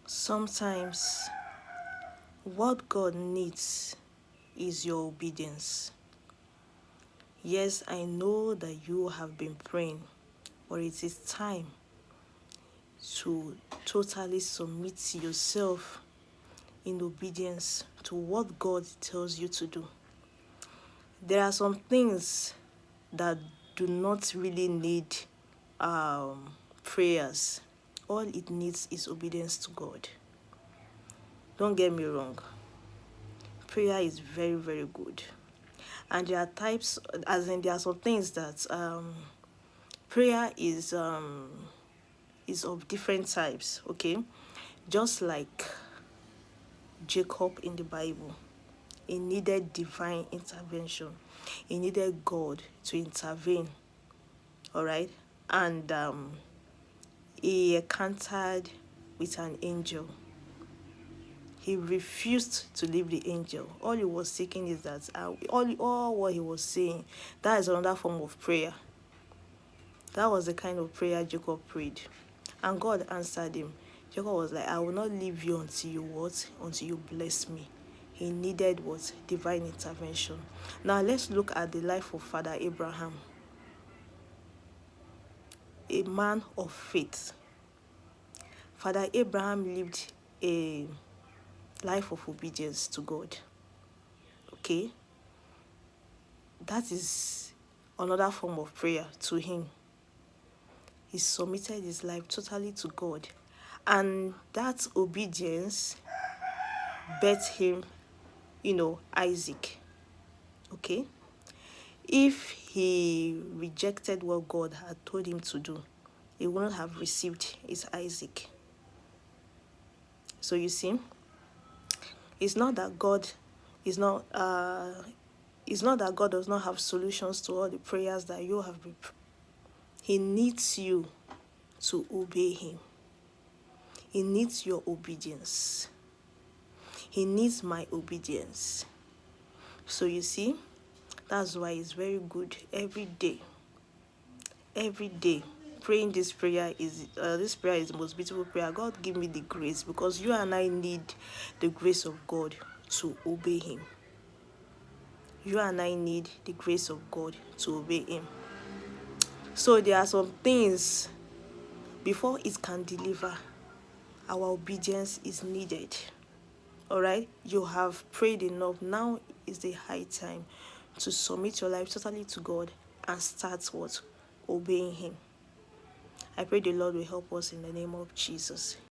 Sometimes what God needs is your obedience. Yes, I know that you have been praying, but it is time to totally submit yourself in obedience to what God tells you to do. There are some things that do not really need prayers. All it needs is obedience to God. Don't get me wrong. Prayer is very, very good. And there are types, as in there are some things that prayer is of different types, okay? Just like Jacob in the Bible, he needed divine intervention. He needed God to intervene, all right? And he encountered with an angel. He refused to leave the angel. All he was seeking is that all what he was saying, that is another form of prayer. That was the kind of prayer Jacob prayed. And God answered him. Jacob was like, I will not leave you until you what? Until you bless me. He needed what? Divine intervention. Now let's look at the life of Father Abraham, a man of faith. Father Abraham lived a life of obedience to God. Okay? That is another form of prayer to him. He submitted his life totally to God. And that obedience birthed him, Isaac. Okay? If he rejected what God had told him to do, he wouldn't have received his Isaac. So you see, it's not that God does not have solutions to all the prayers that you have been. He needs you to obey him. He needs your obedience. He needs my obedience. So you see, that's why it's very good every day praying this prayer is the most beautiful prayer. God, give me the grace, because you and I need the grace of God to obey him. You and I need the grace of God to obey him. So there are some things, before it can deliver, our obedience is needed. All right, you have prayed enough. Now is the high time to submit your life totally to God and start what? Obeying him. I pray the Lord will help us in the name of Jesus.